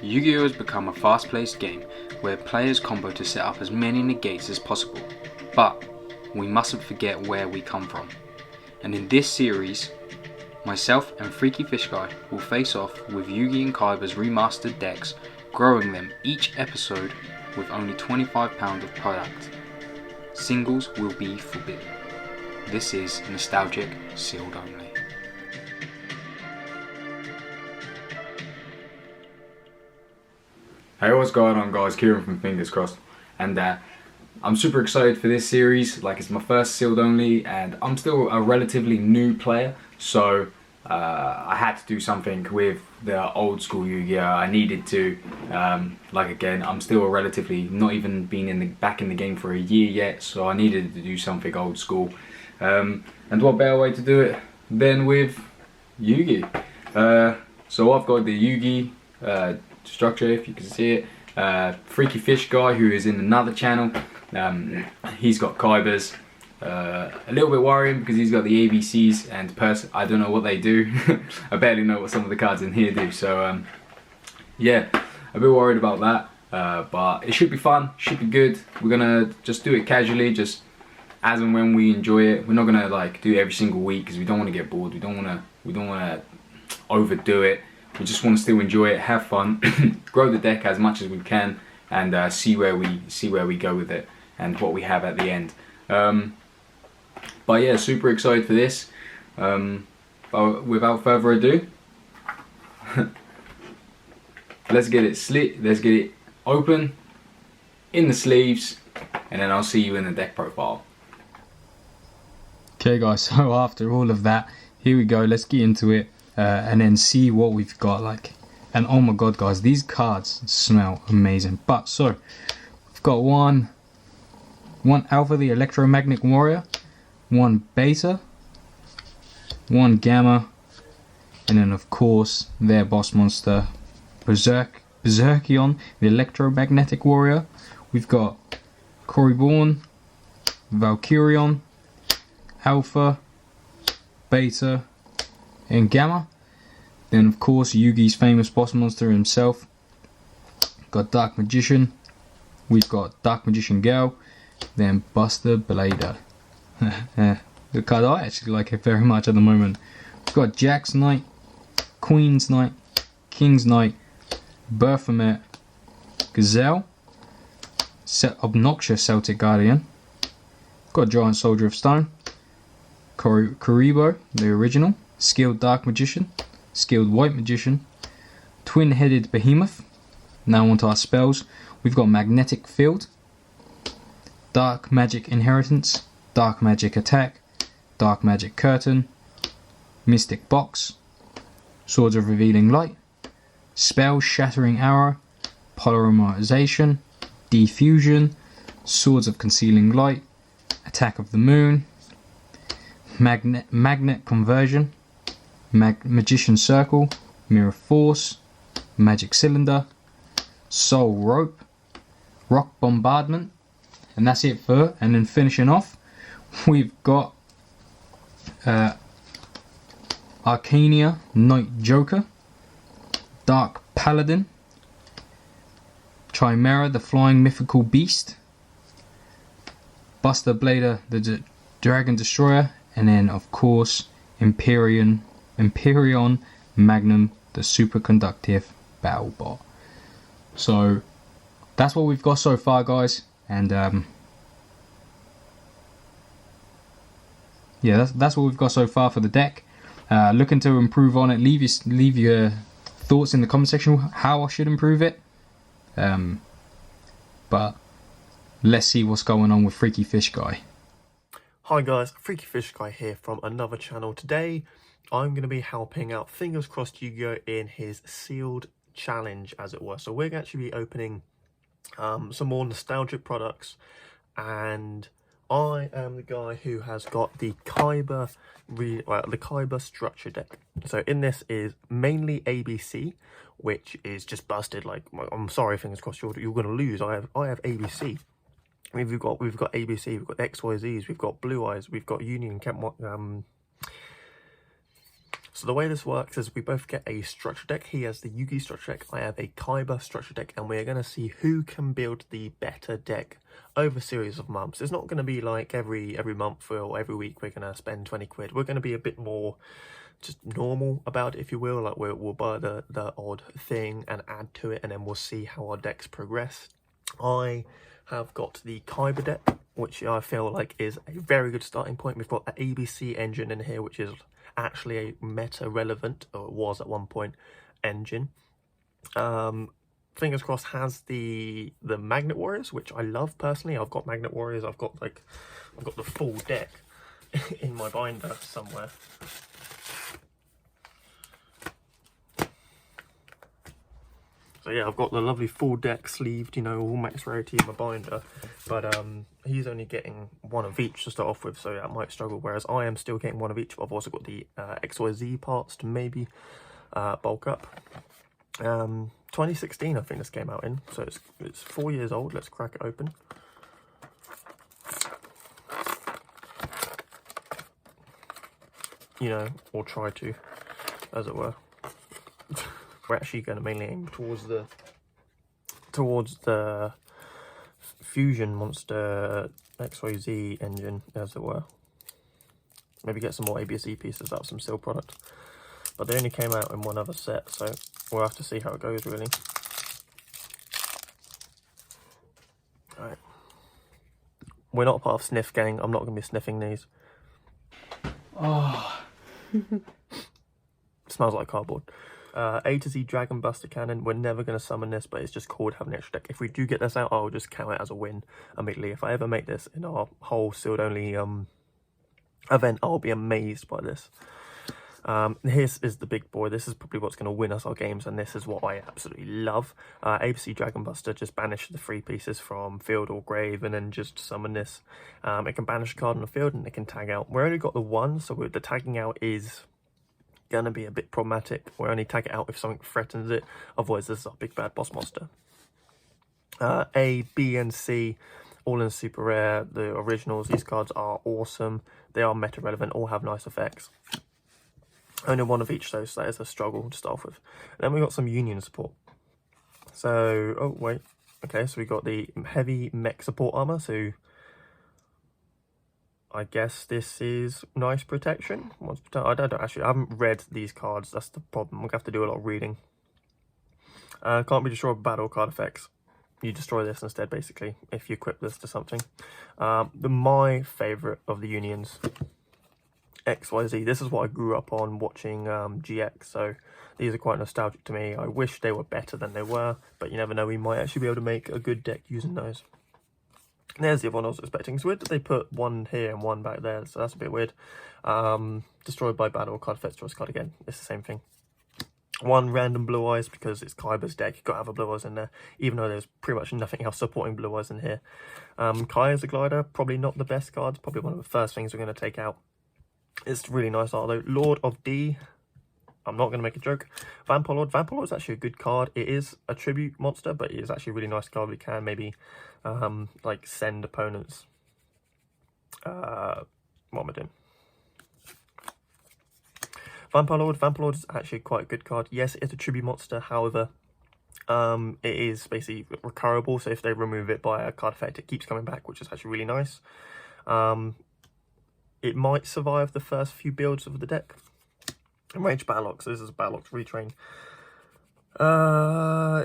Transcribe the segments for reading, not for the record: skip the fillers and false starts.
Yu-Gi-Oh has become a fast-paced game where players combo to set up as many negates as possible, but we mustn't forget where we come from. And in this series, myself and Freaky Fish Guy will face off with YUGI and KAIBAS remastered decks, growing them each episode with only £25 of product. Singles will be forbidden. This is nostalgic, sealed only. Hey, what's going on, guys? Kieran from Fingers Crossed, and I'm super excited for this series. Like, it's my first sealed only, and I'm still a relatively new player, so I had to do something with the old school Yu-Gi-Oh. I needed to, like, again, I'm still a relatively not even been back in the game for a year yet, so I needed to do something old school. And what better way to do it than with Yugi? So I've got the Yugi structure, if you can see it. Freaky Fish Guy, who is in another channel, he's got KAIBAS. A little bit worrying because he's got the ABCs, and I don't know what they do. I barely know what some of the cards in here do, so yeah, a bit worried about that, but it should be fun, should be good. We're gonna just do it casually, just as and when we enjoy it. We're not gonna like do it every single week because we don't want to get bored. We don't want to overdo it. We just want to still enjoy it, have fun, grow the deck as much as we can, and see where we go with it and what we have at the end. But yeah, super excited for this. But without further ado, let's get it slit. Let's get it open in the sleeves, and then I'll see you in the deck profile. Okay, guys. So after all of that, here we go. Let's get into it. And then see what we've got like. And oh my god, guys, these cards smell amazing. But so we've got one Alpha, the Electromagnetic Warrior, one Beta, one Gamma, and then of course their boss monster Berserkion, the Electromagnetic Warrior. We've got Corriborn, Valkyrion, Alpha, Beta, and Gamma. Then of course Yugi's famous boss monster himself. Got Dark Magician. We've got Dark Magician Girl. Then Buster Blader. The card I actually like it very much at the moment. We've got Jack's Knight, Queen's Knight, King's Knight, Baphomet, Gazelle, Obnoxious Celtic Guardian. Got Giant Soldier of Stone, Karibo, the original, Skilled Dark Magician, Skilled White Magician, Twin-Headed Behemoth. Now onto our spells. We've got Magnetic Field, Dark Magic Inheritance, Dark Magic Attack, Dark Magic Curtain, Mystic Box, Swords of Revealing Light, Spell Shattering Arrow, Polymerization, Diffusion, Swords of Concealing Light, Attack of the Moon, Magnet Conversion, Magician Circle, Mirror Force, Magic Cylinder, Soul Rope, Rock Bombardment, and that's it for. And then finishing off, we've got Arcania Night Joker, Dark Paladin, Chimera the Flying Mythical Beast, Buster Blader the Dragon Destroyer, and then of course Empyrean Magnum the Superconductive Battlebot. So that's what we've got so far, guys, and yeah, that's what we've got so far for the deck. Looking to improve on it. Leave your thoughts in the comment section how I should improve it. But let's see what's going on with Freaky Fish Guy. Hi guys, Freaky Fish Guy here from another channel. Today I'm going to be helping out Fingers Crossed Yu-Gi-Oh in his sealed challenge, as it were. So we're going to actually be opening some more nostalgic products, and I am the guy who has got the KAIBA structure deck. So in this is mainly ABC, which is just busted. Like, I'm sorry, Fingers Crossed, you're going to lose. I have ABC. I mean, we've got ABC, we've got XYZs, we've got Blue Eyes, we've got Union Camp. So the way this works is we both get a structure deck. He has the YUGI structure deck, I have a KAIBAS structure deck, and we're going to see who can build the better deck over a series of months. It's not going to be like every month or every week we're going to spend 20 quid. We're going to be a bit more just normal about it, if you will. Like we'll buy the odd thing and add to it, and then we'll see how our decks progress. I have got the KAIBA deck, which I feel like is a very good starting point. We've got an ABC engine in here, which is actually a meta relevant, or it was at one point, engine. Fingers crossed has the Magnet Warriors, which I love personally. I've got Magnet Warriors. I've got the full deck in my binder somewhere. So yeah, I've got the lovely full deck sleeved, you know, all max rarity in my binder, but he's only getting one of each to start off with, so that might struggle, whereas I am still getting one of each. But I've also got the XYZ parts to maybe bulk up. 2016 I think this came out in, so it's 4 years old. Let's crack it open. You know, or try to, as it were. We're actually going to mainly aim towards the Fusion Monster XYZ engine, as it were. Maybe get some more ABSE pieces out of some seal product. But they only came out in one other set, so we'll have to see how it goes, really. Alright. We're not part of Sniff Gang. I'm not going to be sniffing these. Oh. Smells like cardboard. A to Z Dragon Buster Cannon. We're never going to summon this, but it's just cool to have an extra deck. If we do get this out, I'll just count it as a win immediately. If I ever make this in our whole sealed only event, I'll be amazed by this. This is the big boy. This is probably what's going to win us our games, and this is what I absolutely love. ABC Dragon Buster, just banish the 3 pieces from field or grave, and then just summon this. It can banish a card on the field, and it can tag out. We only got the 1, so the tagging out is gonna be a bit problematic. We only tag it out if something threatens it, otherwise this is our big bad boss monster. A, B, and C, all in super rare. The originals, these cards are awesome. They are meta relevant, all have nice effects. Only one of each though, so that is a struggle to start off with. And then we got some Union support. So, oh wait, okay, so we got the heavy mech support armor, so I guess this is nice protection. I don't actually, I haven't read these cards, that's the problem. I'm going to have to do a lot of reading. Can't be destroyed by battle card effects. You destroy this instead, basically, if you equip this to something. My favourite of the Unions, XYZ. This is what I grew up on watching GX, so these are quite nostalgic to me. I wish they were better than they were, but you never know, we might actually be able to make a good deck using those. There's the other one I was expecting. It's weird that they put one here and one back there, so that's a bit weird. Destroyed by battle, card effects, draws card again. It's the same thing. One random blue eyes, because it's KAIBA's deck. You've got to have a blue eyes in there, even though there's pretty much nothing else supporting blue eyes in here. Kai as a glider, probably not the best card. Probably one of the first things we're going to take out. It's really nice art though. Lord of D. I'm not going to make a joke. Vampire Lord. Vampire Lord is actually a good card. It is a tribute monster, but it is actually a really nice card. We can maybe like send opponents. What am I doing? Vampire Lord. Vampire Lord is actually quite a good card. Yes, it's a tribute monster. However, it is basically recoverable. So if they remove it by a card effect, it keeps coming back, which is actually really nice. It might survive the first few builds of the deck. Enraged Battleox, so this is a Battleox retrain.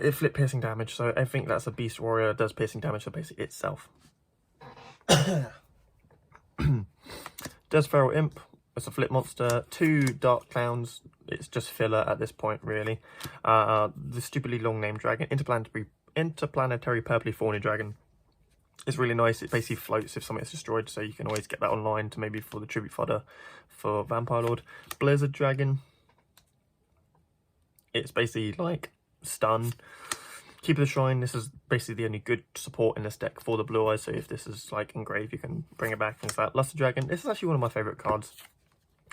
It flip piercing damage, so everything that's a Beast Warrior does piercing damage to basically itself. Does Feral Imp, it's a flip monster. 2 Dark Clowns, it's just filler at this point, really. The stupidly long named dragon, interplanetary purpley thorny dragon. It's really nice. It basically floats if something is destroyed, so you can always get that online to maybe for the tribute fodder for Vampire Lord. Blizzard Dragon. It's basically like stun. Keeper of the Shrine. This is basically the only good support in this deck for the blue eyes, so if this is like engraved, you can bring it back. Things like that. Luster Dragon. This is actually one of my favourite cards.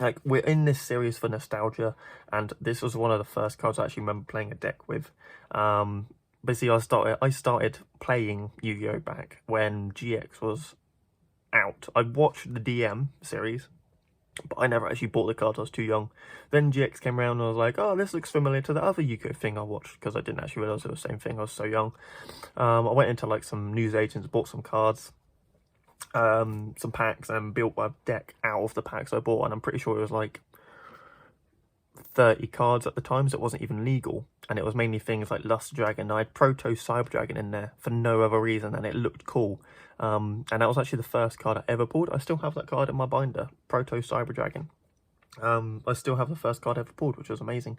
Like, we're in this series for nostalgia, and this was one of the first cards I actually remember playing a deck with. Basically, I started playing Yu-Gi-Oh! Back when GX was out. I watched the DM series, but I never actually bought the cards. I was too young. Then GX came around and I was like, oh, this looks familiar to the other Yu-Gi-Oh thing I watched, because I didn't actually realise it was the same thing. I was so young. I went into like some news agents, bought some cards, some packs, and built a deck out of the packs I bought, and I'm pretty sure it was like 30 cards at the time, so it wasn't even legal, and it was mainly things like Luster Dragon. I had Proto Cyber Dragon in there for no other reason, and it looked cool, and that was actually the first card I ever pulled. I still have that card in my binder, Proto Cyber Dragon. I still have the first card I ever pulled, which was amazing.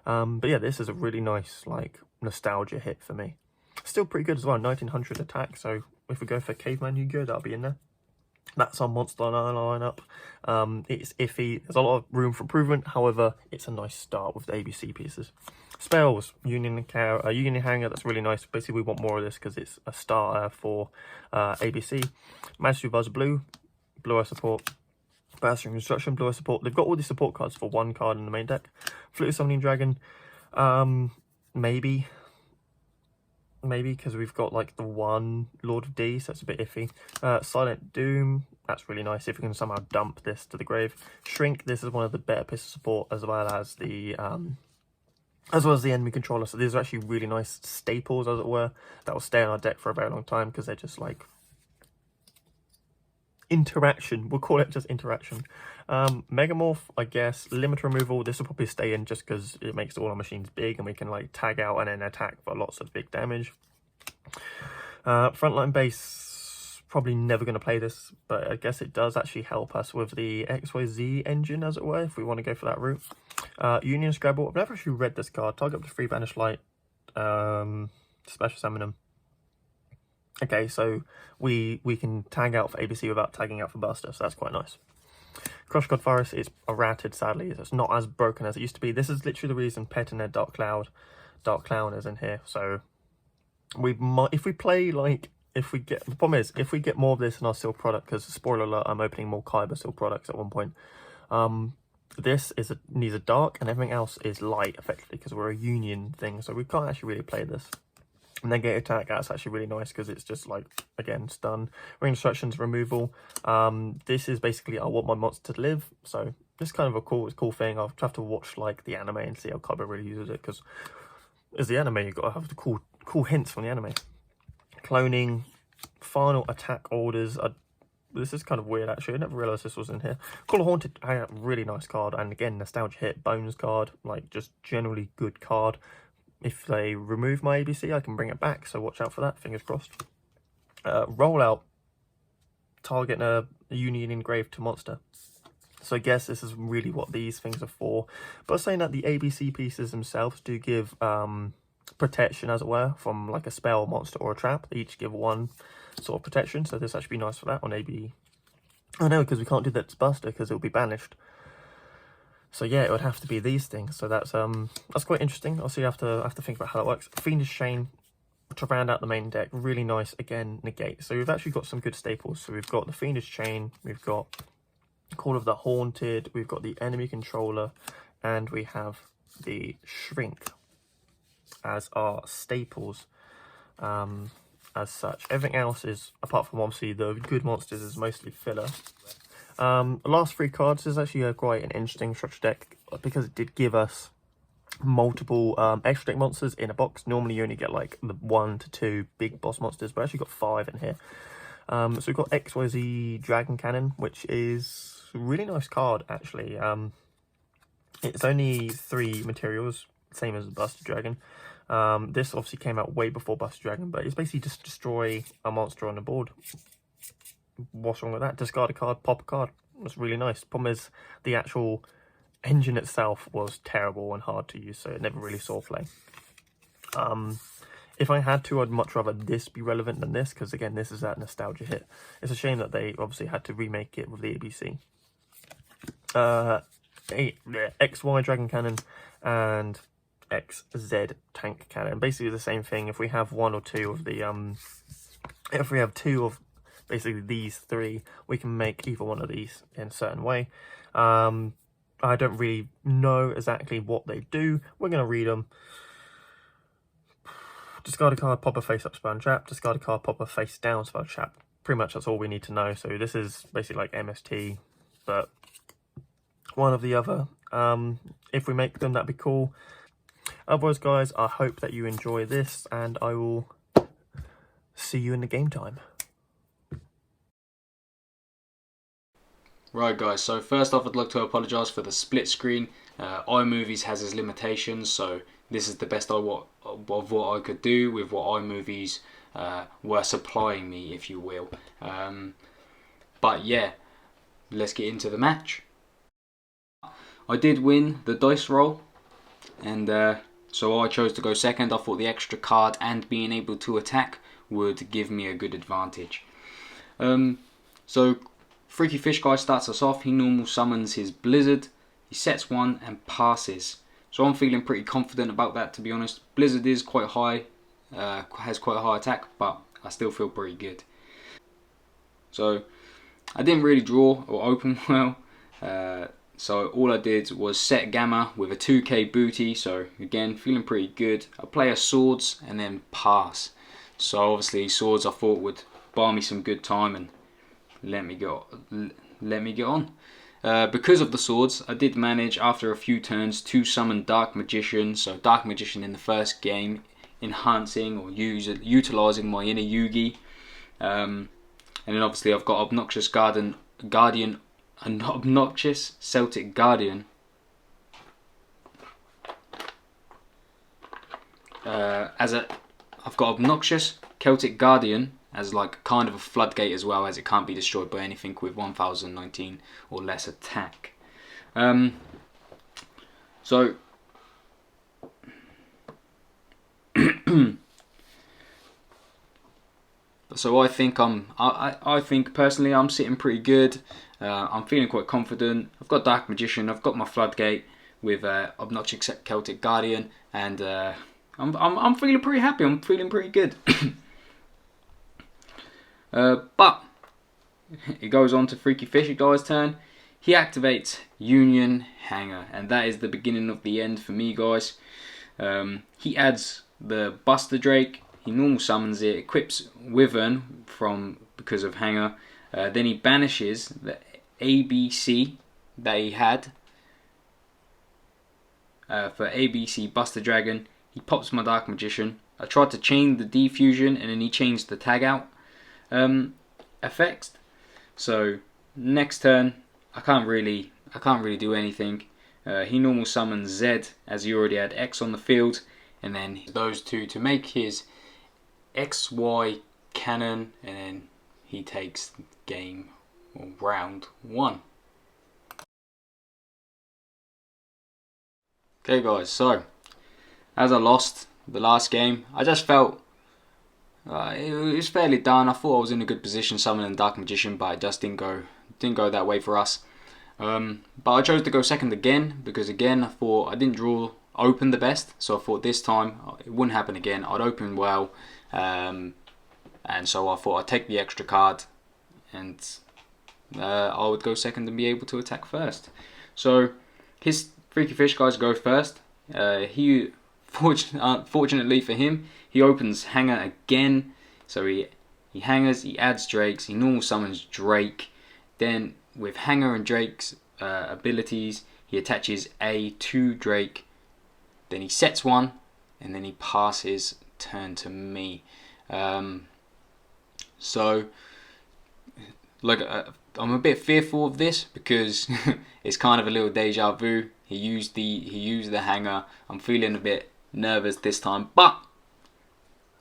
But yeah, this is a really nice like nostalgia hit for me. Still pretty good as well, 1900 attack, so if we go for Caveman Yu-Gi-Oh, that'll be in there. That's our monster lineup. It's iffy. There's a lot of room for improvement. However, it's a nice start with the ABC pieces. Spells, Union Hanger. That's really nice. Basically, we want more of this because it's a starter for ABC. Mastery Buzz Blue Eye support. Bastard Construction, Blue Eye support. They've got all these support cards for one card in the main deck. Flute Summoning Dragon. Maybe because we've got like the one Lord of D, so it's a bit iffy. Silent Doom, that's really nice if we can somehow dump this to the grave. Shrink, this is one of the better pieces of support, as well as the enemy controller. So these are actually really nice staples, as it were, that will stay on our deck for a very long time because they're just like interaction. We'll call it just interaction. Megamorph, I guess. Limit removal, this will probably stay in just because it makes all our machines big and we can like tag out and then attack for lots of big damage. Frontline base, probably never going to play this, but I guess it does actually help us with the XYZ engine, as it were, if we want to go for that route. Union Scrabble, I've never actually read this card. Target up to 3 Banish Light, special summon them. Okay, so we can tag out for ABC without tagging out for Buster, so that's quite nice. Crush God Virus is errated, sadly. It's not as broken as it used to be. This is literally the reason Pet and Ed Dark Clown is in here. So we might, if we play like, the problem is, if we get more of this in our sealed product, because spoiler alert, I'm opening more KAIBAS sealed products at one point. This needs a dark and everything else is light, effectively, because we're a union thing. So we can't actually really play this. Negative attack, that's actually really nice because it's just like, again, stun. Ring Instructions, removal. This is basically I want my monster to live, so this is kind of a cool thing. I'll have to watch like the anime and see how Kaiba really uses it, because as the anime, you've got to have the cool hints from the anime. Cloning, final attack orders. This is kind of weird actually, I never realised this was in here. Call of Haunted, really nice card, and again, nostalgia hit. Bones card, like just generally good card. If they remove my ABC, I can bring it back, so watch out for that, fingers crossed. Rollout, target a Union engraved to monster. So I guess this is really what these things are for. But saying that the ABC pieces themselves do give protection, as it were, from like a spell, monster, or a trap. They each give one sort of protection, so this actually be nice for that on AB. Oh no, because we can't do that to Buster because it'll be banished. So yeah, it would have to be these things. So that's quite interesting. Also, you have to think about how that works. Fiendish Chain to round out the main deck, really nice. Again, negate. So we've actually got some good staples. So we've got the Fiendish Chain, we've got Call of the Haunted, we've got the Enemy Controller, and we have the Shrink as our staples. As such, everything else is, apart from obviously the good monsters, is mostly filler. The last 3 cards is actually quite an interesting structure deck because it did give us multiple extra deck monsters in a box. Normally you only get like the 1 to 2 big boss monsters, but I actually got 5 in here. So we've got XYZ Dragon Cannon, which is a really nice card actually. It's only 3 materials, same as the Buster Dragon. This obviously came out way before Buster Dragon, but it's basically just destroy a monster on the board. What's wrong with that? Discard a card, pop a card. That's really nice. Problem is, the actual engine itself was terrible and hard to use, so it never really saw play. If I had to, I'd much rather this be relevant than this, because again, this is that nostalgia hit. It's a shame that they obviously had to remake it with the ABC. XY Dragon Cannon and XZ Tank Cannon. Basically the same thing. If we have 1 or 2 of the if we have 2 of basically these 3, we can make either one of these in a certain way. I don't really know exactly what they do. We're going to read them. Discard a card, pop a face up, spell and trap. Discard a card, pop a face down, spell trap. Pretty much that's all we need to know. So this is basically like MST, but one of the other. If we make them, that'd be cool. Otherwise, guys, I hope that you enjoy this, and I will see you in the game time. Right guys, so first off I'd like to apologise for the split screen. iMovies has its limitations, so this is the best of what I could do with what iMovies were supplying me, if you will. But yeah, let's get into the match. I did win the dice roll, and so I chose to go second. I thought the extra card and being able to attack would give me a good advantage. So Freaky Fish Guy starts us off. He normal summons his Blizzard. He sets one and passes. So I'm feeling pretty confident about that, to be honest. Blizzard is quite high, has quite a high attack, but I still feel pretty good. So I didn't really draw or open well. So all I did was set Gamma with a 2k booty. So again, feeling pretty good. I play a Swords and then pass. So obviously Swords I thought would buy me some good time and let me get on. Because of the Swords, I did manage after a few turns to summon Dark Magician. So Dark Magician in the first game, enhancing or utilising my inner Yugi. And then obviously I've got Obnoxious Guardian, an obnoxious Celtic Guardian. I've got Obnoxious Celtic Guardian as like kind of a floodgate as well, as it can't be destroyed by anything with 1019 or less attack. So so I think I think personally I'm sitting pretty good. I'm feeling quite confident. I've got Dark Magician, I've got my floodgate with Obnoxious Celtic Guardian, and I'm feeling pretty happy. I'm feeling pretty good. But it goes on to Freaky Fishy Guy's turn. He activates Union Hanger, and that is the beginning of the end for me, guys. He adds the Buster Drake. He normal summons it, equips Wyvern because of Hanger. Then he banishes the ABC that he had for ABC Buster Dragon. He pops my Dark Magician. I tried to chain the defusion, and then he changed the tag out effects. So next turn I can't really do anything. He normal summons Z, as he already had X on the field, and then those two to make his XY cannon, and then he takes game or round 1. Okay guys, so as I lost the last game, I just felt it was fairly done. I thought I was in a good position summoning Dark Magician, but it just didn't go that way for us. But I chose to go second again, because again I thought I didn't draw open the best, so I thought this time it wouldn't happen again. I'd open well, and so I thought I'd take the extra card, and I would go second and be able to attack first. So his Freaky Fish Guys go first. He fortunately for him, he opens Hanger again. So he hangers, he adds Drakes, he normal summons Drake. Then with Hanger and Drake's abilities, he attaches A to Drake. Then he sets one, and then he passes turn to me. So like I'm a bit fearful of this, because it's kind of a little deja vu. He used the Hanger. I'm feeling a bit nervous this time, but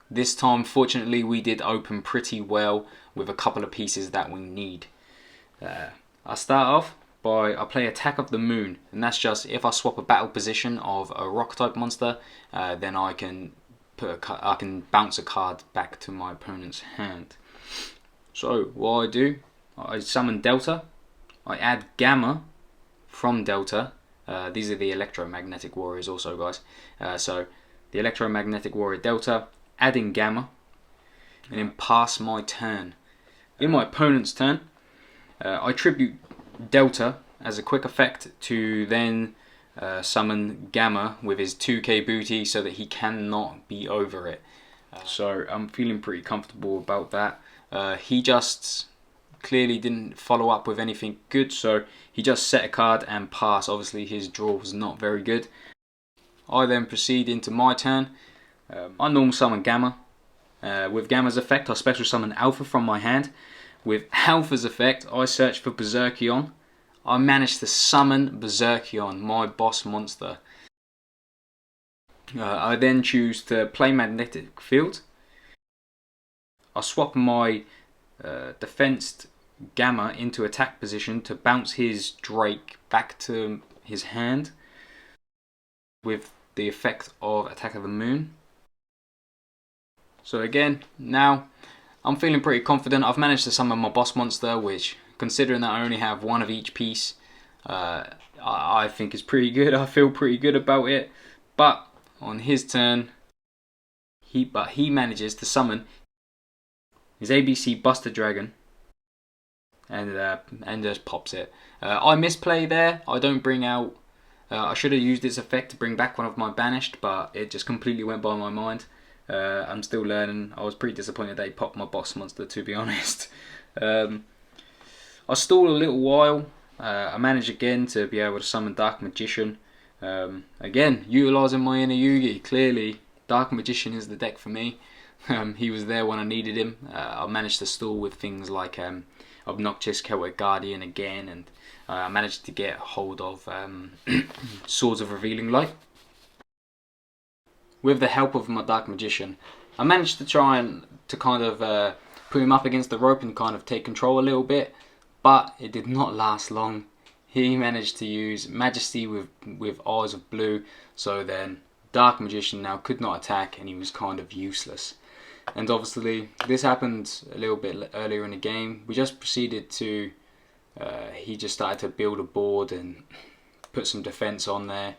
this time fortunately we did open pretty well with a couple of pieces that we need. I start off by I play Attack of the Moon, and that's just if I swap a battle position of a rock type monster, then I can bounce a card back to my opponent's hand. So what I do, I summon Delta, I add Gamma from Delta. These are the Electromagnetic Warriors also, guys. So the Electromagnetic Warrior Delta, adding Gamma, and then pass my turn. In my opponent's turn, I tribute Delta as a quick effect to then summon Gamma with his 2k booty, so that he cannot be over it. So I'm feeling pretty comfortable about that. He just clearly didn't follow up with anything good, so he just set a card and passed. Obviously his draw was not very good. I then proceed into my turn. I normal summon Gamma. With Gamma's effect I special summon Alpha from my hand. With Alpha's effect I search for Berserkion. I managed to summon Berserkion, my boss monster. I then choose to play Magnetic Field. I swap my defensed Gamma into attack position to bounce his Drake back to his hand with the effect of Attack of the Moon. So again, now I'm feeling pretty confident. I've managed to summon my boss monster, which, considering that I only have one of each piece, I think is pretty good. I feel pretty good about it. But on his turn, he manages to summon his ABC Buster Dragon and just pops it. I misplay there. I don't bring out. I should have used this effect to bring back one of my banished, but it just completely went by my mind. I'm still learning. I was pretty disappointed they popped my boss monster, to be honest. I stalled a little while. I managed again to be able to summon Dark Magician. Again, utilising my inner Yugi. Clearly, Dark Magician is the deck for me. He was there when I needed him. I managed to stall with things like Obnoxious Celtic Guardian again, and I managed to get hold of Swords of Revealing Light. With the help of my Dark Magician, I managed to try and kind of put him up against the rope and kind of take control a little bit, but it did not last long. He managed to use Majesty with Eyes of Blue, so then Dark Magician now could not attack and he was kind of useless. And obviously this happened a little bit earlier in the game. We just proceeded to, he just started to build a board and put some defense on there.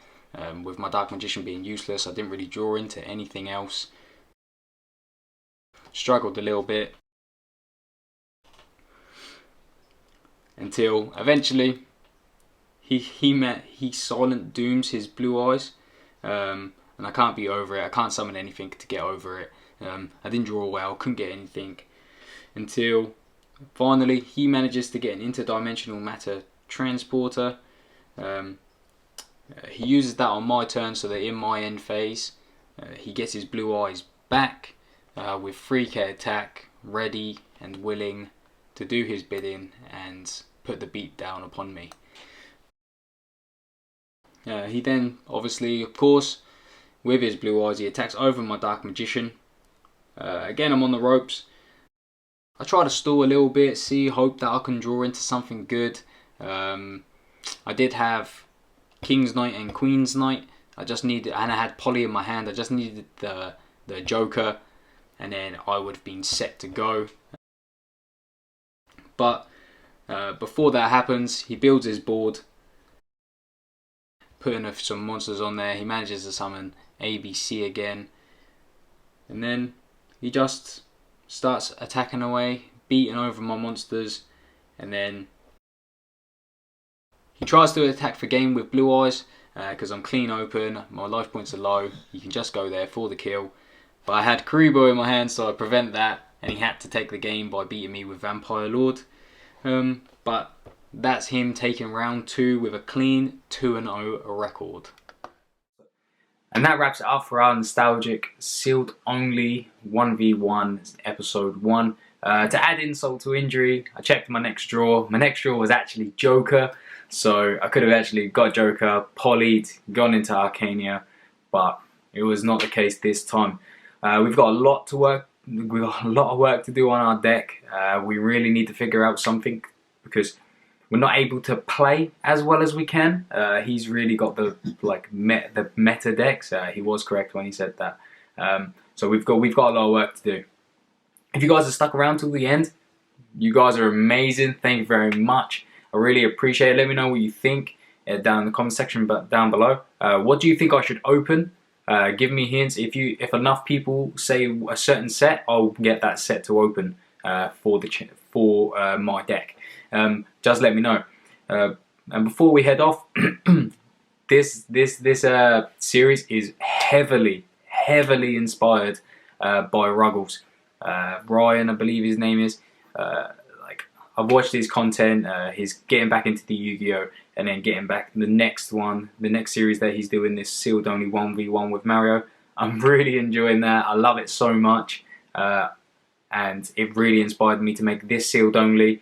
With my Dark Magician being useless, I didn't really draw into anything else. Struggled a little bit until eventually he silent dooms his blue eyes, and I can't be over it. I can't summon anything to get over it. I didn't draw well, couldn't get anything until finally he manages to get an interdimensional matter transporter. He uses that on my turn, so that in my end phase he gets his blue eyes back with 3k attack, ready and willing to do his bidding and put the beat down upon me. He then obviously, of course, with his blue eyes he attacks over my Dark Magician. Again, I'm on the ropes. I try to stall a little bit, hope that I can draw into something good. I did have King's Knight and Queen's Knight. I just needed, and I had Polly in my hand. I just needed the Joker, and then I would have been set to go. But before that happens, he builds his board, putting some monsters on there. He manages to summon ABC again, and then he just starts attacking away, beating over my monsters, and then he tries to attack for game with blue eyes because I'm clean open, my life points are low, you can just go there for the kill. But I had Karibo in my hand, so I prevent that, and he had to take the game by beating me with Vampire Lord. But that's him taking round 2 with a clean 2-0 record. And that wraps it up for our nostalgic sealed only 1v1 episode 1. To add insult to injury, I checked my next draw. My next draw was actually Joker, so I could have actually got Joker, polyed, gone into Arcania, but it was not the case this time. We've got a lot of work to do on our deck. We really need to figure out something because we're not able to play as well as we can. He's really got the meta decks. He was correct when he said that. So we've got a lot of work to do. If you guys are stuck around till the end, you guys are amazing. Thank you very much. I really appreciate it. Let me know what you think down in the comment section down below. What do you think I should open? Give me hints. If enough people say a certain set, I'll get that set to open for my deck. Just let me know. And before we head off, this series is heavily inspired by RUGGLES. Ryan, I believe his name is. I've watched his content. He's getting back into the Yu-Gi-Oh, and then getting back the next one, the next series that he's doing, this sealed only 1v1 with Mario. I'm really enjoying that. I love it so much, and it really inspired me to make this sealed only.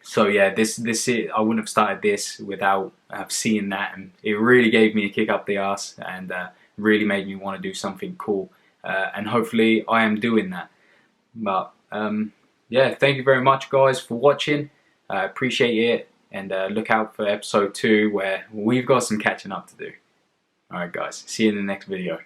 So yeah, this I wouldn't have started this without seeing that, and it really gave me a kick up the arse, and really made me want to do something cool. And hopefully I am doing that. But yeah, thank you very much, guys, for watching. I appreciate it, and look out for episode 2 where we've got some catching up to do. Alright guys, see you in the next video.